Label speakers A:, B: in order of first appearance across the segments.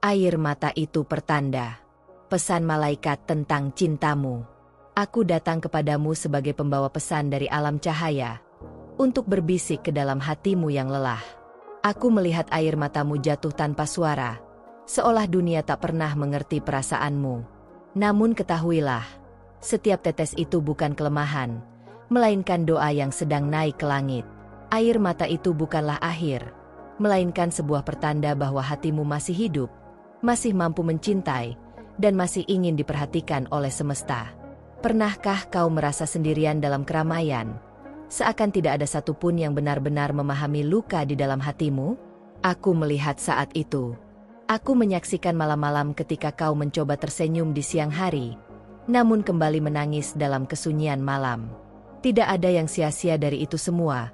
A: Air mata itu pertanda. Pesan malaikat tentang cintamu. Aku datang kepadamu sebagai pembawa pesan dari alam cahaya, untuk berbisik ke dalam hatimu yang lelah. Aku melihat air matamu jatuh tanpa suara, seolah dunia tak pernah mengerti perasaanmu. Namun ketahuilah, setiap tetes itu bukan kelemahan, melainkan doa yang sedang naik ke langit. Air mata itu bukanlah akhir, melainkan sebuah pertanda bahwa hatimu masih hidup, masih mampu mencintai, dan masih ingin diperhatikan oleh semesta. Pernahkah kau merasa sendirian dalam keramaian, seakan tidak ada satupun yang benar-benar memahami luka di dalam hatimu? Aku melihat saat itu. Aku menyaksikan malam-malam ketika kau mencoba tersenyum di siang hari, namun kembali menangis dalam kesunyian malam. Tidak ada yang sia-sia dari itu semua,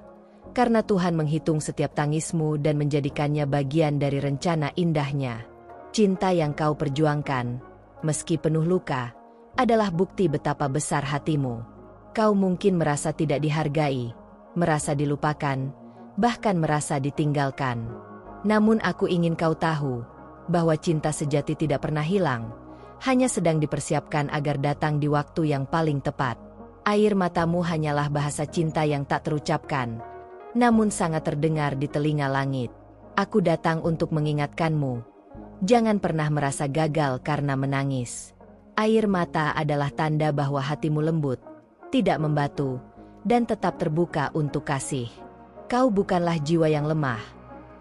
A: karena Tuhan menghitung setiap tangismu dan menjadikannya bagian dari rencana indahnya. Cinta yang kau perjuangkan, meski penuh luka, adalah bukti betapa besar hatimu. Kau mungkin merasa tidak dihargai, merasa dilupakan, bahkan merasa ditinggalkan. Namun aku ingin kau tahu, bahwa cinta sejati tidak pernah hilang, hanya sedang dipersiapkan agar datang di waktu yang paling tepat. Air matamu hanyalah bahasa cinta yang tak terucapkan, namun sangat terdengar di telinga langit. Aku datang untuk mengingatkanmu, jangan pernah merasa gagal karena menangis. Air mata adalah tanda bahwa hatimu lembut, tidak membatu, dan tetap terbuka untuk kasih. Kau bukanlah jiwa yang lemah,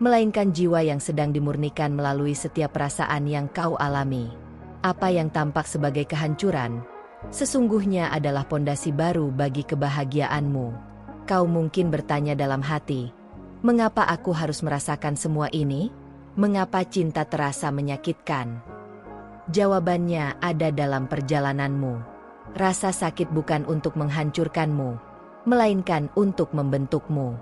A: melainkan jiwa yang sedang dimurnikan melalui setiap perasaan yang kau alami. Apa yang tampak sebagai kehancuran, sesungguhnya adalah pondasi baru bagi kebahagiaanmu. Kau mungkin bertanya dalam hati, mengapa aku harus merasakan semua ini? Mengapa cinta terasa menyakitkan? Jawabannya ada dalam perjalananmu. Rasa sakit bukan untuk menghancurkanmu, melainkan untuk membentukmu.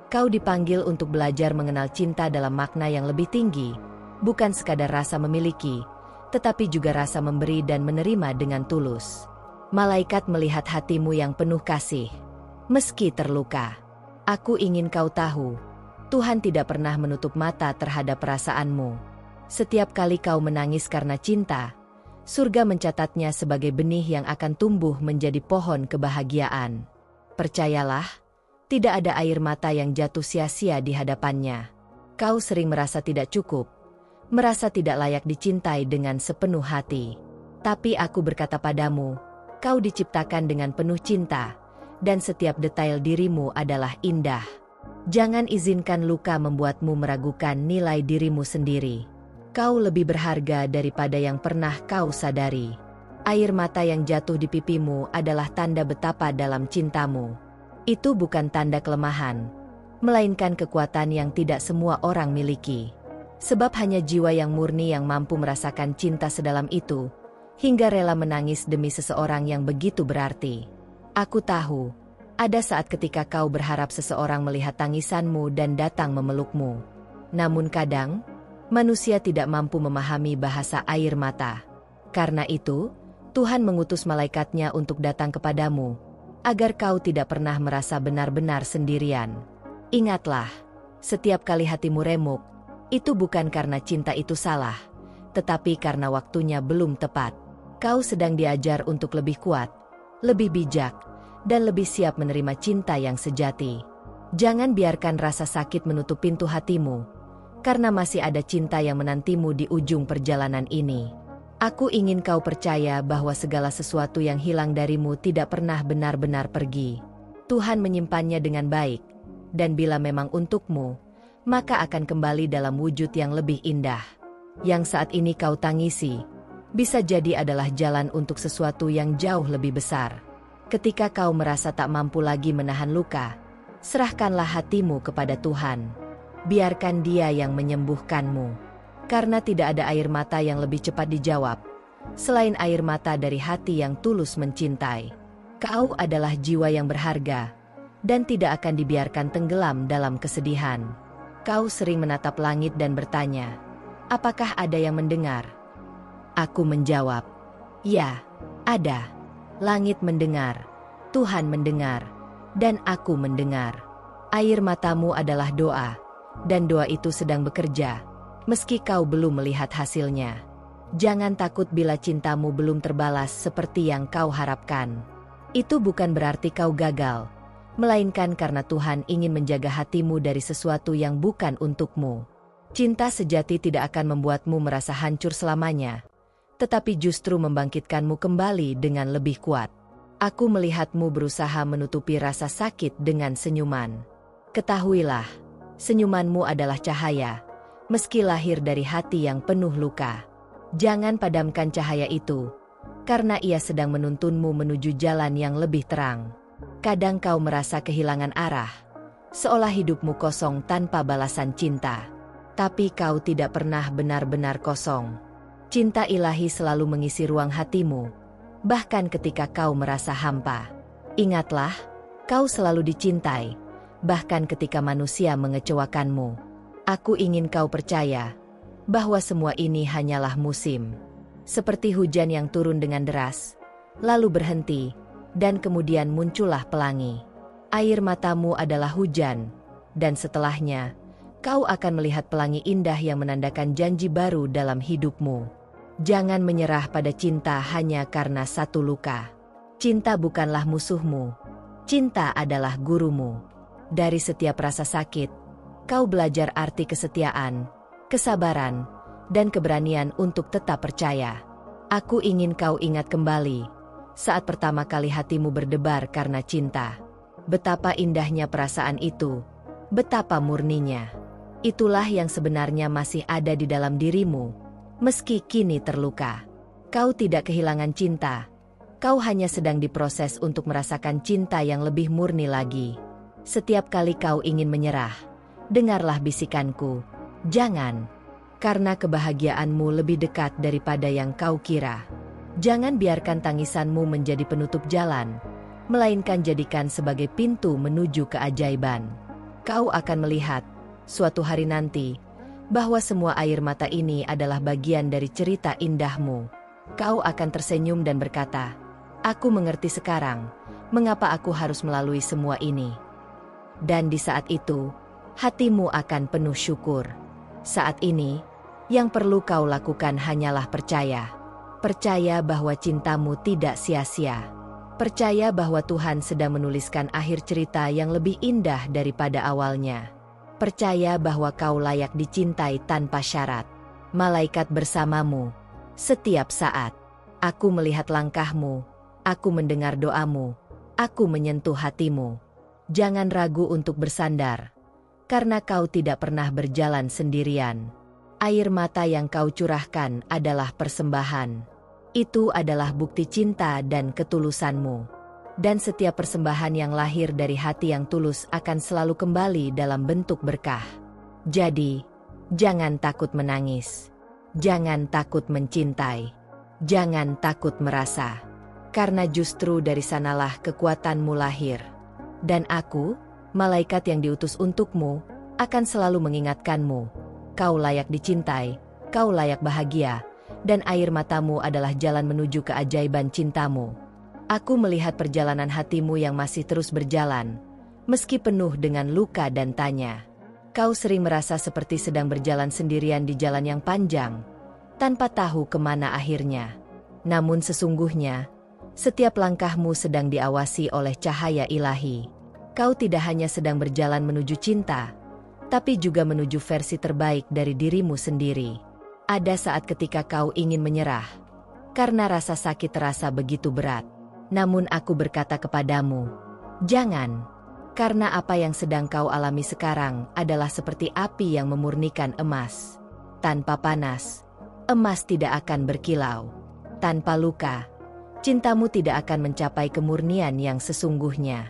A: Kau dipanggil untuk belajar mengenal cinta dalam makna yang lebih tinggi, bukan sekadar rasa memiliki, tetapi juga rasa memberi dan menerima dengan tulus. Malaikat melihat hatimu yang penuh kasih, meski terluka. Aku ingin kau tahu, Tuhan tidak pernah menutup mata terhadap perasaanmu. Setiap kali kau menangis karena cinta, surga mencatatnya sebagai benih yang akan tumbuh menjadi pohon kebahagiaan. Percayalah, tidak ada air mata yang jatuh sia-sia di hadapannya. Kau sering merasa tidak cukup, merasa tidak layak dicintai dengan sepenuh hati. Tapi aku berkata padamu, kau diciptakan dengan penuh cinta, dan setiap detail dirimu adalah indah. Jangan izinkan luka membuatmu meragukan nilai dirimu sendiri. Kau lebih berharga daripada yang pernah kau sadari. Air mata yang jatuh di pipimu adalah tanda betapa dalam cintamu. Itu bukan tanda kelemahan, melainkan kekuatan yang tidak semua orang miliki. Sebab hanya jiwa yang murni yang mampu merasakan cinta sedalam itu, hingga rela menangis demi seseorang yang begitu berarti. Aku tahu, ada saat ketika kau berharap seseorang melihat tangisanmu dan datang memelukmu. Namun kadang, manusia tidak mampu memahami bahasa air mata. Karena itu, Tuhan mengutus malaikatnya untuk datang kepadamu, agar kau tidak pernah merasa benar-benar sendirian. Ingatlah, setiap kali hatimu remuk, itu bukan karena cinta itu salah, tetapi karena waktunya belum tepat. Kau sedang diajar untuk lebih kuat, lebih bijak, dan lebih siap menerima cinta yang sejati. Jangan biarkan rasa sakit menutup pintu hatimu, karena masih ada cinta yang menantimu di ujung perjalanan ini. Aku ingin kau percaya bahwa segala sesuatu yang hilang darimu tidak pernah benar-benar pergi. Tuhan menyimpannya dengan baik, dan bila memang untukmu, maka akan kembali dalam wujud yang lebih indah. Yang saat ini kau tangisi, bisa jadi adalah jalan untuk sesuatu yang jauh lebih besar. Ketika kau merasa tak mampu lagi menahan luka, serahkanlah hatimu kepada Tuhan. Biarkan Dia yang menyembuhkanmu. Karena tidak ada air mata yang lebih cepat dijawab, selain air mata dari hati yang tulus mencintai. Kau adalah jiwa yang berharga, dan tidak akan dibiarkan tenggelam dalam kesedihan. Kau sering menatap langit dan bertanya, apakah ada yang mendengar? Aku menjawab, ya, ada. Langit mendengar, Tuhan mendengar, dan aku mendengar. Air matamu adalah doa, dan doa itu sedang bekerja, meski kau belum melihat hasilnya. Jangan takut bila cintamu belum terbalas seperti yang kau harapkan. Itu bukan berarti kau gagal, melainkan karena Tuhan ingin menjaga hatimu dari sesuatu yang bukan untukmu. Cinta sejati tidak akan membuatmu merasa hancur selamanya, tetapi justru membangkitkanmu kembali dengan lebih kuat. Aku melihatmu berusaha menutupi rasa sakit dengan senyuman. Ketahuilah, senyumanmu adalah cahaya, meski lahir dari hati yang penuh luka. Jangan padamkan cahaya itu, karena ia sedang menuntunmu menuju jalan yang lebih terang. Kadang kau merasa kehilangan arah, seolah hidupmu kosong tanpa balasan cinta. Tapi kau tidak pernah benar-benar kosong. Cinta ilahi selalu mengisi ruang hatimu, bahkan ketika kau merasa hampa. Ingatlah, kau selalu dicintai, bahkan ketika manusia mengecewakanmu. Aku ingin kau percaya bahwa semua ini hanyalah musim. Seperti hujan yang turun dengan deras, lalu berhenti, dan kemudian muncullah pelangi. Air matamu adalah hujan, dan setelahnya, kau akan melihat pelangi indah yang menandakan janji baru dalam hidupmu. Jangan menyerah pada cinta hanya karena satu luka. Cinta bukanlah musuhmu. Cinta adalah gurumu. Dari setiap rasa sakit, kau belajar arti kesetiaan, kesabaran, dan keberanian untuk tetap percaya. Aku ingin kau ingat kembali, saat pertama kali hatimu berdebar karena cinta. Betapa indahnya perasaan itu, betapa murninya. Itulah yang sebenarnya masih ada di dalam dirimu, meski kini terluka. Kau tidak kehilangan cinta, kau hanya sedang diproses untuk merasakan cinta yang lebih murni lagi. Setiap kali kau ingin menyerah, dengarlah bisikanku, jangan. Karena kebahagiaanmu lebih dekat daripada yang kau kira. Jangan biarkan tangisanmu menjadi penutup jalan, melainkan jadikan sebagai pintu menuju keajaiban. Kau akan melihat, suatu hari nanti, bahwa semua air mata ini adalah bagian dari cerita indahmu. Kau akan tersenyum dan berkata, "Aku mengerti sekarang, mengapa aku harus melalui semua ini." Dan di saat itu, hatimu akan penuh syukur. Saat ini, yang perlu kau lakukan hanyalah percaya. Percaya bahwa cintamu tidak sia-sia. Percaya bahwa Tuhan sedang menuliskan akhir cerita yang lebih indah daripada awalnya. Percaya bahwa kau layak dicintai tanpa syarat. Malaikat bersamamu setiap saat. Aku melihat langkahmu, aku mendengar doamu, aku menyentuh hatimu. Jangan ragu untuk bersandar, karena kau tidak pernah berjalan sendirian. Air mata yang kau curahkan adalah persembahan. Itu adalah bukti cinta dan ketulusanmu. Dan setiap persembahan yang lahir dari hati yang tulus akan selalu kembali dalam bentuk berkah. Jadi, jangan takut menangis. Jangan takut mencintai. Jangan takut merasa. Karena justru dari sanalah kekuatanmu lahir. Dan aku, malaikat yang diutus untukmu, akan selalu mengingatkanmu. Kau layak dicintai, kau layak bahagia, dan air matamu adalah jalan menuju keajaiban cintamu. Aku melihat perjalanan hatimu yang masih terus berjalan, meski penuh dengan luka dan tanya. Kau sering merasa seperti sedang berjalan sendirian di jalan yang panjang, tanpa tahu kemana akhirnya. Namun sesungguhnya, setiap langkahmu sedang diawasi oleh cahaya ilahi. Kau tidak hanya sedang berjalan menuju cinta, tapi juga menuju versi terbaik dari dirimu sendiri. Ada saat ketika kau ingin menyerah, karena rasa sakit terasa begitu berat. Namun aku berkata kepadamu, jangan, karena apa yang sedang kau alami sekarang adalah seperti api yang memurnikan emas. Tanpa panas, emas tidak akan berkilau. Tanpa luka, cintamu tidak akan mencapai kemurnian yang sesungguhnya.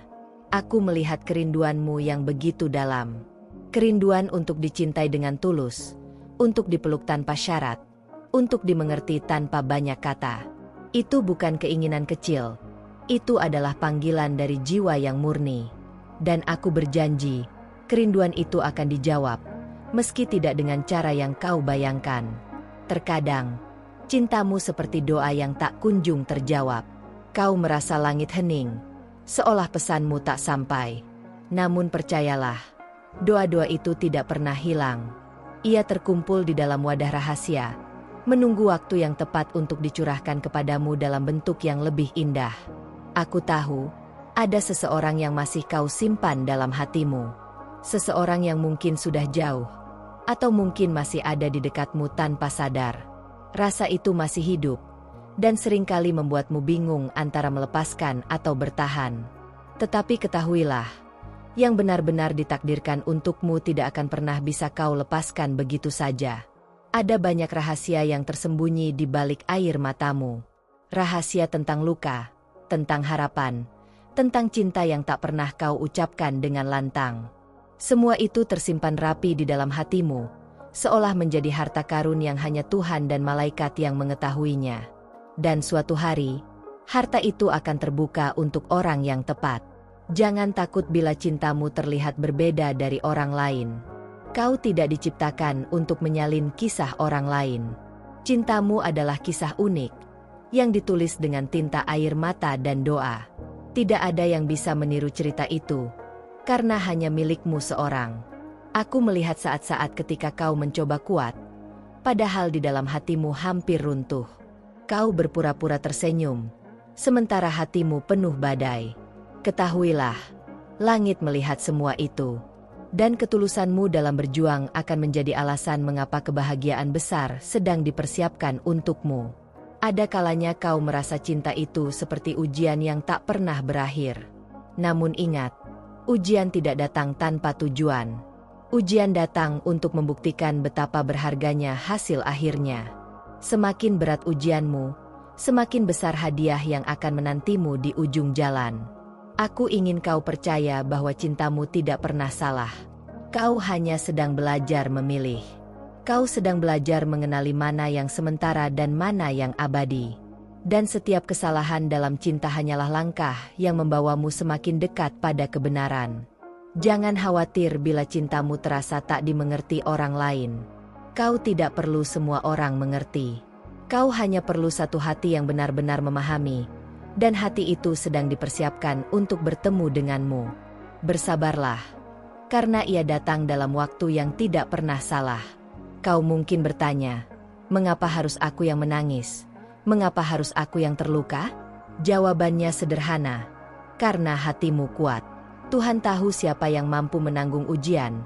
A: Aku melihat kerinduanmu yang begitu dalam. Kerinduan untuk dicintai dengan tulus, untuk dipeluk tanpa syarat, untuk dimengerti tanpa banyak kata. Itu bukan keinginan kecil, itu adalah panggilan dari jiwa yang murni. Dan aku berjanji, kerinduan itu akan dijawab, meski tidak dengan cara yang kau bayangkan. Terkadang, cintamu seperti doa yang tak kunjung terjawab. Kau merasa langit hening, seolah pesanmu tak sampai. Namun percayalah, doa-doa itu tidak pernah hilang. Ia terkumpul di dalam wadah rahasia, menunggu waktu yang tepat untuk dicurahkan kepadamu dalam bentuk yang lebih indah. Aku tahu, ada seseorang yang masih kau simpan dalam hatimu. Seseorang yang mungkin sudah jauh, atau mungkin masih ada di dekatmu tanpa sadar. Rasa itu masih hidup, dan seringkali membuatmu bingung antara melepaskan atau bertahan. Tetapi ketahuilah, yang benar-benar ditakdirkan untukmu tidak akan pernah bisa kau lepaskan begitu saja. Ada banyak rahasia yang tersembunyi di balik air matamu. Rahasia tentang luka, tentang harapan, tentang cinta yang tak pernah kau ucapkan dengan lantang. Semua itu tersimpan rapi di dalam hatimu, seolah menjadi harta karun yang hanya Tuhan dan malaikat yang mengetahuinya. Dan suatu hari, harta itu akan terbuka untuk orang yang tepat. Jangan takut bila cintamu terlihat berbeda dari orang lain. Kau tidak diciptakan untuk menyalin kisah orang lain. Cintamu adalah kisah unik, yang ditulis dengan tinta air mata dan doa. Tidak ada yang bisa meniru cerita itu, karena hanya milikmu seorang. Aku melihat saat-saat ketika kau mencoba kuat, padahal di dalam hatimu hampir runtuh. Kau berpura-pura tersenyum, sementara hatimu penuh badai. Ketahuilah, langit melihat semua itu, dan ketulusanmu dalam berjuang akan menjadi alasan mengapa kebahagiaan besar sedang dipersiapkan untukmu. Ada kalanya kau merasa cinta itu seperti ujian yang tak pernah berakhir. Namun ingat, ujian tidak datang tanpa tujuan. Ujian datang untuk membuktikan betapa berharganya hasil akhirnya. Semakin berat ujianmu, semakin besar hadiah yang akan menantimu di ujung jalan. Aku ingin kau percaya bahwa cintamu tidak pernah salah. Kau hanya sedang belajar memilih. Kau sedang belajar mengenali mana yang sementara dan mana yang abadi. Dan setiap kesalahan dalam cinta hanyalah langkah yang membawamu semakin dekat pada kebenaran. Jangan khawatir bila cintamu terasa tak dimengerti orang lain. Kau tidak perlu semua orang mengerti. Kau hanya perlu satu hati yang benar-benar memahami. Dan hati itu sedang dipersiapkan untuk bertemu denganmu. Bersabarlah, karena ia datang dalam waktu yang tidak pernah salah. Kau mungkin bertanya, mengapa harus aku yang menangis? Mengapa harus aku yang terluka? Jawabannya sederhana, karena hatimu kuat. Tuhan tahu siapa yang mampu menanggung ujian,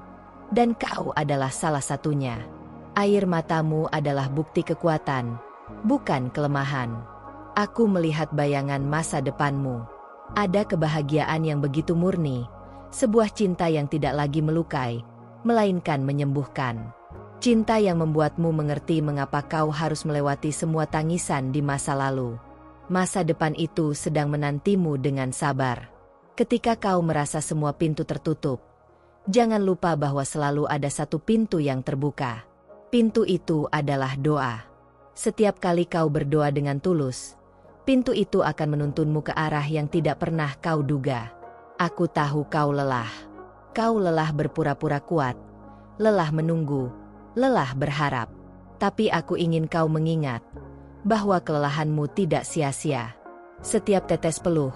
A: dan kau adalah salah satunya. Air matamu adalah bukti kekuatan, bukan kelemahan. Aku melihat bayangan masa depanmu. Ada kebahagiaan yang begitu murni, sebuah cinta yang tidak lagi melukai, melainkan menyembuhkan. Cinta yang membuatmu mengerti mengapa kau harus melewati semua tangisan di masa lalu. Masa depan itu sedang menantimu dengan sabar. Ketika kau merasa semua pintu tertutup, jangan lupa bahwa selalu ada satu pintu yang terbuka. Pintu itu adalah doa. Setiap kali kau berdoa dengan tulus, pintu itu akan menuntunmu ke arah yang tidak pernah kau duga. Aku tahu kau lelah. Kau lelah berpura-pura kuat, lelah menunggu, lelah berharap. Tapi aku ingin kau mengingat bahwa kelelahanmu tidak sia-sia. Setiap tetes peluh,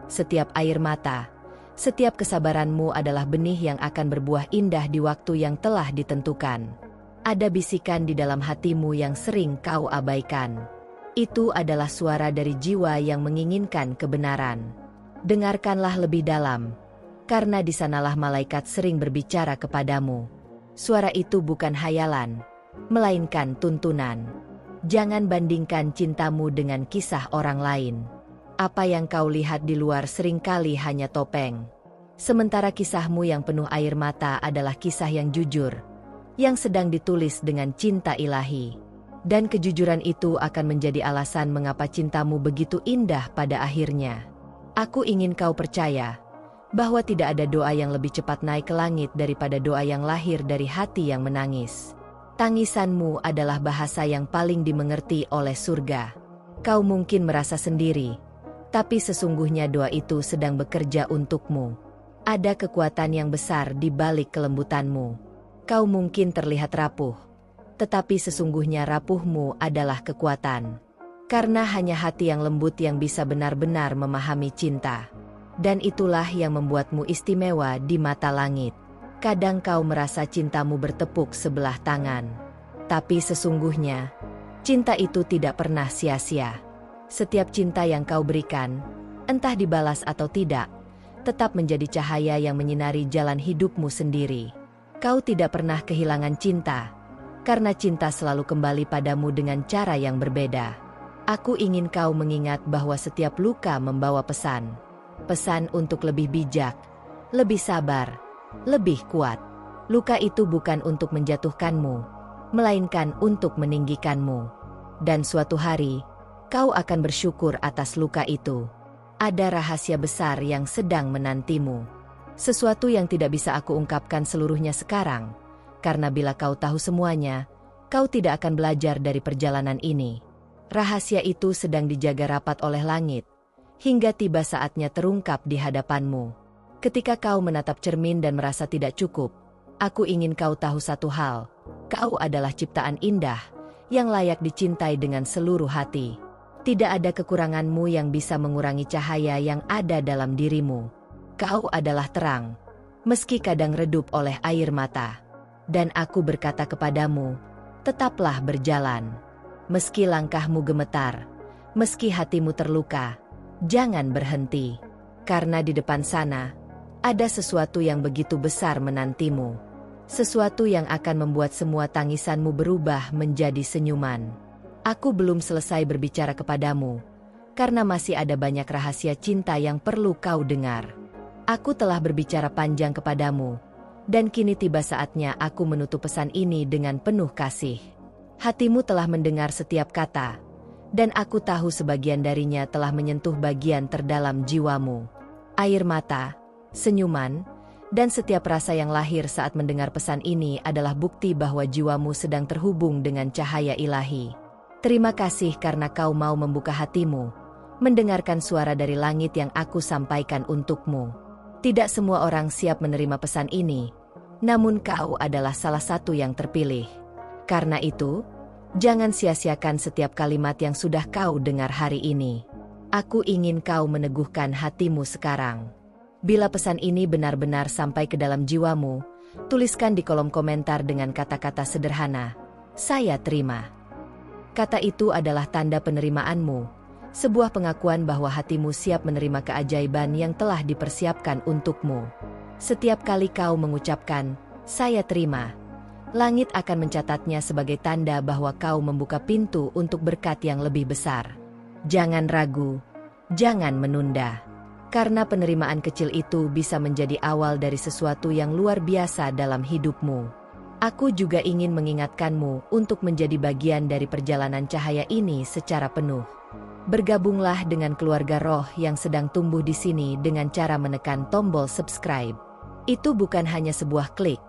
A: setiap air mata, setiap kesabaranmu adalah benih yang akan berbuah indah di waktu yang telah ditentukan. Ada bisikan di dalam hatimu yang sering kau abaikan. Itu adalah suara dari jiwa yang menginginkan kebenaran. Dengarkanlah lebih dalam, karena di sanalah malaikat sering berbicara kepadamu. Suara itu bukan hayalan, melainkan tuntunan. Jangan bandingkan cintamu dengan kisah orang lain. Apa yang kau lihat di luar seringkali hanya topeng. Sementara kisahmu yang penuh air mata adalah kisah yang jujur, yang sedang ditulis dengan cinta ilahi. Dan kejujuran itu akan menjadi alasan mengapa cintamu begitu indah pada akhirnya. Aku ingin kau percaya bahwa tidak ada doa yang lebih cepat naik ke langit daripada doa yang lahir dari hati yang menangis. Tangisanmu adalah bahasa yang paling dimengerti oleh surga. Kau mungkin merasa sendiri, tapi sesungguhnya doa itu sedang bekerja untukmu. Ada kekuatan yang besar di balik kelembutanmu. Kau mungkin terlihat rapuh, tetapi sesungguhnya rapuhmu adalah kekuatan. Karena hanya hati yang lembut yang bisa benar-benar memahami cinta. Dan itulah yang membuatmu istimewa di mata langit. Kadang kau merasa cintamu bertepuk sebelah tangan. Tapi sesungguhnya, cinta itu tidak pernah sia-sia. Setiap cinta yang kau berikan, entah dibalas atau tidak, tetap menjadi cahaya yang menyinari jalan hidupmu sendiri. Kau tidak pernah kehilangan cinta, karena cinta selalu kembali padamu dengan cara yang berbeda. Aku ingin kau mengingat bahwa setiap luka membawa pesan. Pesan untuk lebih bijak, lebih sabar, lebih kuat. Luka itu bukan untuk menjatuhkanmu, melainkan untuk meninggikanmu. Dan suatu hari, kau akan bersyukur atas luka itu. Ada rahasia besar yang sedang menantimu. Sesuatu yang tidak bisa aku ungkapkan seluruhnya sekarang, karena bila kau tahu semuanya, kau tidak akan belajar dari perjalanan ini. Rahasia itu sedang dijaga rapat oleh langit, hingga tiba saatnya terungkap di hadapanmu. Ketika kau menatap cermin dan merasa tidak cukup, aku ingin kau tahu satu hal. Kau adalah ciptaan indah, yang layak dicintai dengan seluruh hati. Tidak ada kekuranganmu yang bisa mengurangi cahaya yang ada dalam dirimu. Kau adalah terang, meski kadang redup oleh air mata. Dan aku berkata kepadamu, tetaplah berjalan. Meski langkahmu gemetar, meski hatimu terluka, jangan berhenti. Karena di depan sana, ada sesuatu yang begitu besar menantimu. Sesuatu yang akan membuat semua tangisanmu berubah menjadi senyuman. Aku belum selesai berbicara kepadamu, karena masih ada banyak rahasia cinta yang perlu kau dengar. Aku telah berbicara panjang kepadamu, dan kini tiba saatnya aku menutup pesan ini dengan penuh kasih. Hatimu telah mendengar setiap kata, dan aku tahu sebagian darinya telah menyentuh bagian terdalam jiwamu. Air mata, senyuman, dan setiap rasa yang lahir saat mendengar pesan ini adalah bukti bahwa jiwamu sedang terhubung dengan cahaya ilahi. Terima kasih karena kau mau membuka hatimu, mendengarkan suara dari langit yang aku sampaikan untukmu. Tidak semua orang siap menerima pesan ini, namun kau adalah salah satu yang terpilih. Karena itu, jangan sia-siakan setiap kalimat yang sudah kau dengar hari ini. Aku ingin kau meneguhkan hatimu sekarang. Bila pesan ini benar-benar sampai ke dalam jiwamu, tuliskan di kolom komentar dengan kata-kata sederhana, "Saya terima." Kata itu adalah tanda penerimaanmu, sebuah pengakuan bahwa hatimu siap menerima keajaiban yang telah dipersiapkan untukmu. Setiap kali kau mengucapkan, "Saya terima," langit akan mencatatnya sebagai tanda bahwa kau membuka pintu untuk berkat yang lebih besar. Jangan ragu, jangan menunda. Karena penerimaan kecil itu bisa menjadi awal dari sesuatu yang luar biasa dalam hidupmu. Aku juga ingin mengingatkanmu untuk menjadi bagian dari perjalanan cahaya ini secara penuh. Bergabunglah dengan keluarga roh yang sedang tumbuh di sini dengan cara menekan tombol subscribe. Itu bukan hanya sebuah klik,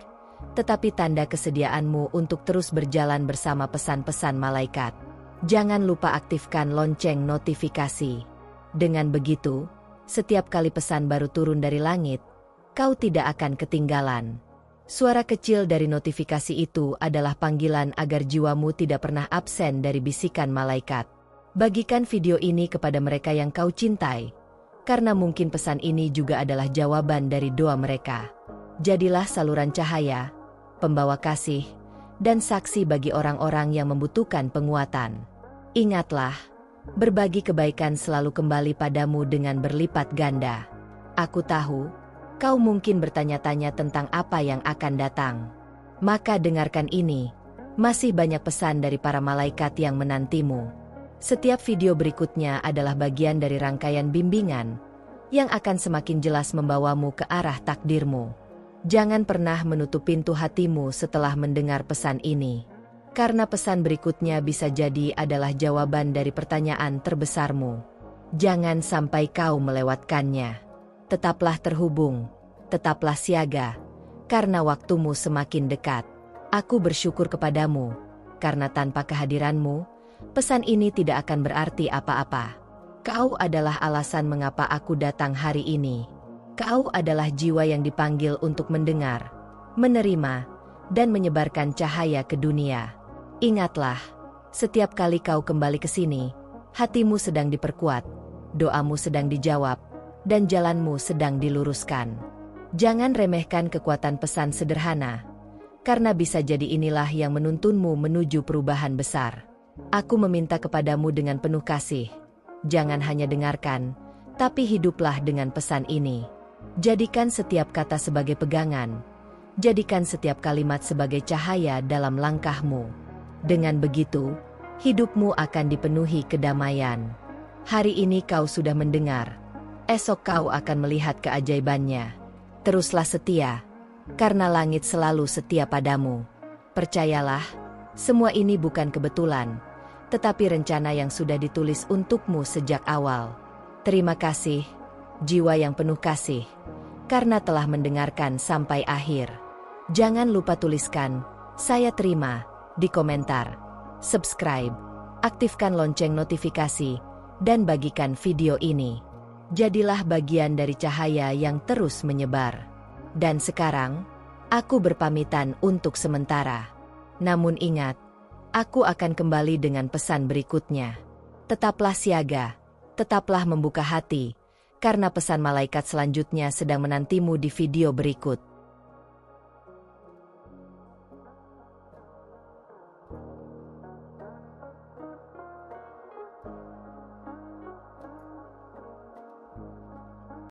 A: tetapi tanda kesediaanmu untuk terus berjalan bersama pesan-pesan malaikat. Jangan lupa aktifkan lonceng notifikasi. Dengan begitu, setiap kali pesan baru turun dari langit, kau tidak akan ketinggalan. Suara kecil dari notifikasi itu adalah panggilan agar jiwamu tidak pernah absen dari bisikan malaikat. Bagikan video ini kepada mereka yang kau cintai, karena mungkin pesan ini juga adalah jawaban dari doa mereka. Jadilah saluran cahaya, pembawa kasih, dan saksi bagi orang-orang yang membutuhkan penguatan. Ingatlah, berbagi kebaikan selalu kembali padamu dengan berlipat ganda. Aku tahu, kau mungkin bertanya-tanya tentang apa yang akan datang. Maka dengarkan ini, masih banyak pesan dari para malaikat yang menantimu. Setiap video berikutnya adalah bagian dari rangkaian bimbingan, yang akan semakin jelas membawamu ke arah takdirmu. Jangan pernah menutup pintu hatimu setelah mendengar pesan ini. Karena pesan berikutnya bisa jadi adalah jawaban dari pertanyaan terbesarmu. Jangan sampai kau melewatkannya. Tetaplah terhubung, tetaplah siaga, karena waktumu semakin dekat. Aku bersyukur kepadamu, karena tanpa kehadiranmu, pesan ini tidak akan berarti apa-apa. Kau adalah alasan mengapa aku datang hari ini. Kau adalah jiwa yang dipanggil untuk mendengar, menerima, dan menyebarkan cahaya ke dunia. Ingatlah, setiap kali kau kembali ke sini, hatimu sedang diperkuat, doamu sedang dijawab, dan jalanmu sedang diluruskan. Jangan remehkan kekuatan pesan sederhana, karena bisa jadi inilah yang menuntunmu menuju perubahan besar. Aku meminta kepadamu dengan penuh kasih. Jangan hanya dengarkan, tapi hiduplah dengan pesan ini. Jadikan setiap kata sebagai pegangan. Jadikan setiap kalimat sebagai cahaya dalam langkahmu. Dengan begitu, hidupmu akan dipenuhi kedamaian. Hari ini kau sudah mendengar. Esok kau akan melihat keajaibannya. Teruslah setia, karena langit selalu setia padamu. Percayalah, semua ini bukan kebetulan, tetapi rencana yang sudah ditulis untukmu sejak awal. Terima kasih, jiwa yang penuh kasih, karena telah mendengarkan sampai akhir. Jangan lupa tuliskan, "Saya terima," di komentar. Subscribe, aktifkan lonceng notifikasi, dan bagikan video ini. Jadilah bagian dari cahaya yang terus menyebar. Dan sekarang, aku berpamitan untuk sementara. Namun ingat, aku akan kembali dengan pesan berikutnya. Tetaplah siaga, tetaplah membuka hati, karena pesan malaikat selanjutnya sedang menantimu di video berikut.